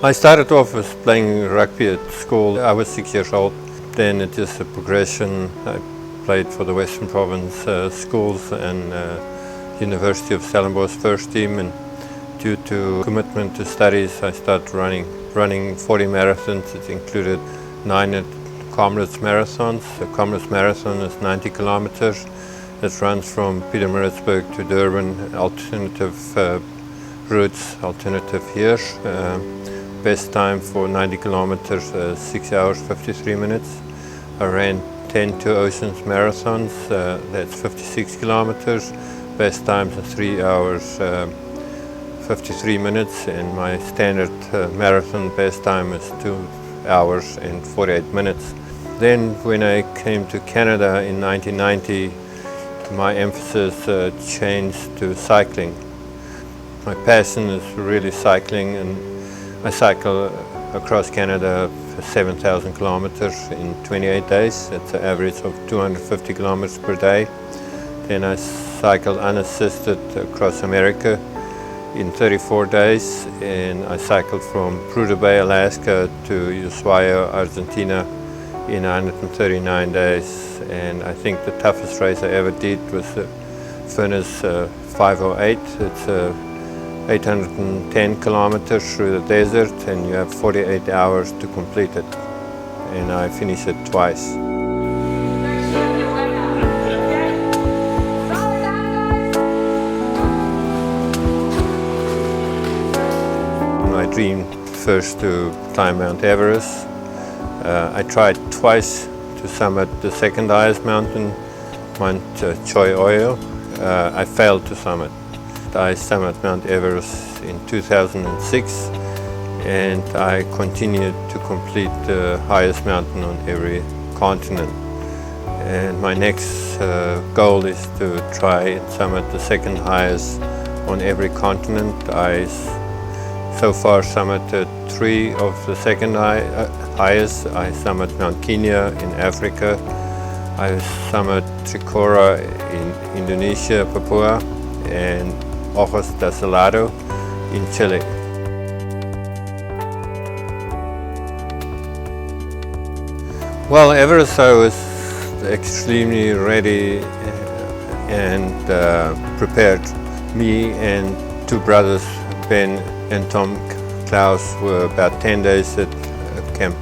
I started off with playing rugby at school. I was 6 years old. Then it is a progression. I played for the Western Province schools and University of Stellenbosch first team, and due to commitment to studies I started running 40 marathons. It included 9 Comrades marathons. The Comrades marathon is 90 kilometers. It runs from Pietermaritzburg to Durban, alternative routes, alternative years. Best time for 90 kilometers, 6 hours 53 minutes. I ran 10 Two Oceans marathons, that's 56 kilometers. Best times are 3 hours 53 minutes, and my standard marathon best time is 2 hours and 48 minutes. Then when I came to Canada in 1990, my emphasis changed to cycling. My passion is really cycling, and I cycle across Canada for 7,000 kilometers in 28 days. That's an average of 250 kilometers per day. Then I cycled unassisted across America in 34 days, and I cycled from Prudhoe Bay, Alaska to Ushuaia, Argentina in 139 days. And I think the toughest race I ever did was the Furnace 508. It's 810 kilometers through the desert, and you have 48 hours to complete it. And I finished it twice. My dream first to climb Mount Everest. I tried twice to summit the second highest mountain, Mount Choi Oyo. I failed to summit. I summited Mount Everest in 2006, and I continued to complete the highest mountain on every continent. And my next goal is to try and summit the second highest on every continent. I so far summited 3 of the second highest. I summited Mount Kenya in Africa. I summited Trikora in Indonesia, Papua, and Ojos del Salado in Chile. Well, Everest I was extremely ready and prepared. Me and 2 brothers, Ben and Tom Klaus, were about 10 days at Camp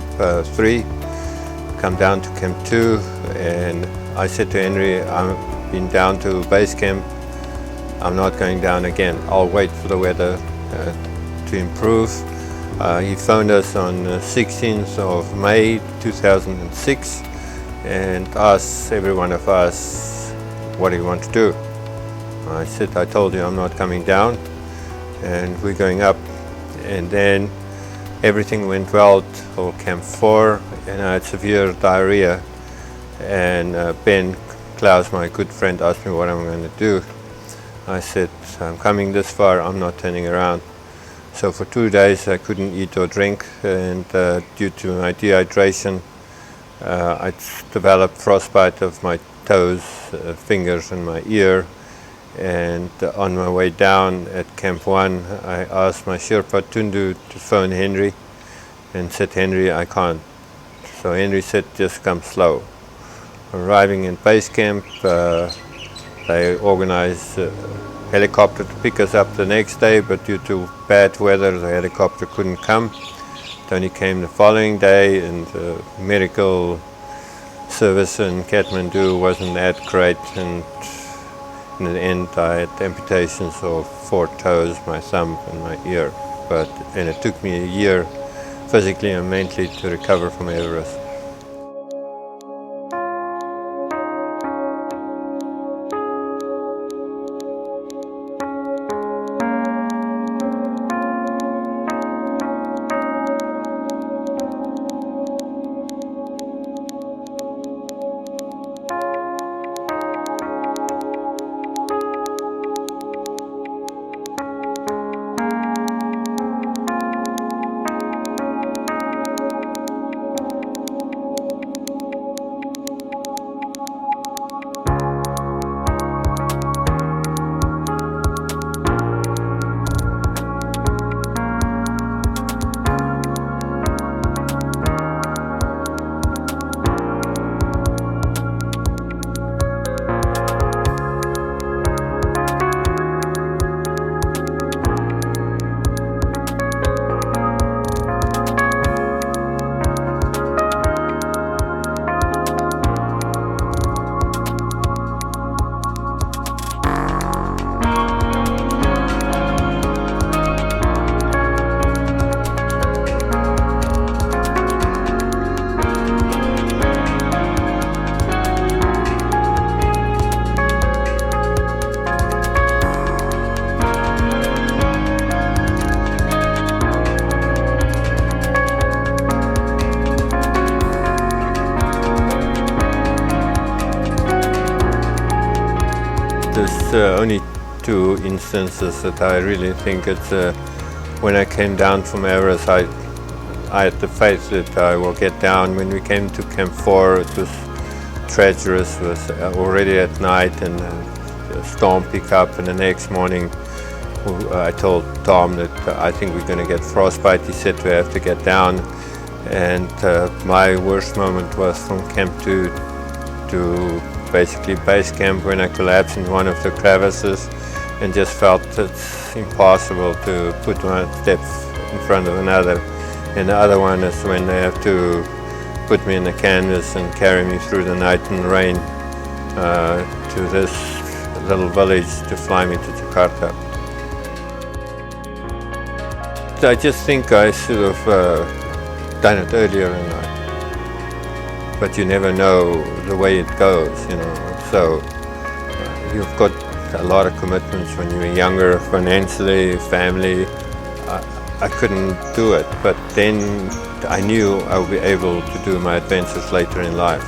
3, come down to Camp 2, and I said to Henry, I've been down to base camp, I'm not going down again. I'll wait for the weather to improve. He phoned us on the 16th of May 2006 and asked every one of us, what do you want to do? I said, I told you I'm not coming down, and we're going up. And then everything went well till Camp 4, and I had severe diarrhea. And Ben Klaus, my good friend, asked me what I'm going to do. I said, I'm coming this far, I'm not turning around. So for 2 days I couldn't eat or drink, and due to my dehydration, I developed frostbite of my toes, fingers and my ear. And on my way down at Camp 1, I asked my Sherpa Tundu to phone Henry and said, Henry, I can't. So Henry said, just come slow. Arriving in base camp, they organized a helicopter to pick us up the next day, but due to bad weather, the helicopter couldn't come. It only came the following day, and the medical service in Kathmandu wasn't that great, and in the end I had amputations of 4 toes, my thumb and my ear. And it took me a year, physically and mentally, to recover from Everest. only two instances that I really think it's when I came down from Everest. I had the faith that I will get down. When we came to Camp 4, it was treacherous. It was already at night, and the storm picked up, and the next morning I told Tom that I think we're going to get frostbite. He said we have to get down, and my worst moment was from Camp 2 to basically base camp, when I collapsed in one of the crevices and just felt it's impossible to put one step in front of another. And the other one is when they have to put me in the canvas and carry me through the night and rain to this little village to fly me to Jakarta. I just think I should have done it earlier in life. But you never know the way it goes, you know. So you've got a lot of commitments when you're younger, financially, family. I couldn't do it, but then I knew I would be able to do my adventures later in life.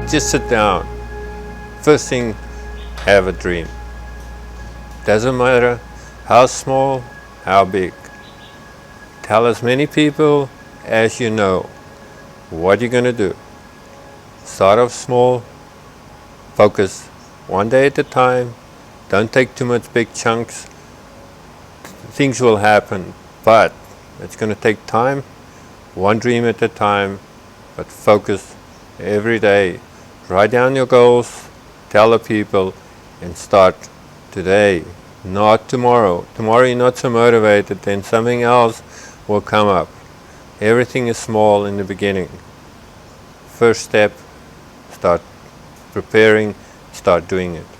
Just sit down. First thing, have a dream. Doesn't matter how small, how big. Tell as many people as you know what you're going to do. Start off small, focus one day at a time. Don't take too much big chunks. Things will happen, but it's going to take time, one dream at a time, but focus every day. Write down your goals, tell the people, and start today, not tomorrow. Tomorrow you're not so motivated, then something else will come up. Everything is small in the beginning. First step, start preparing, start doing it.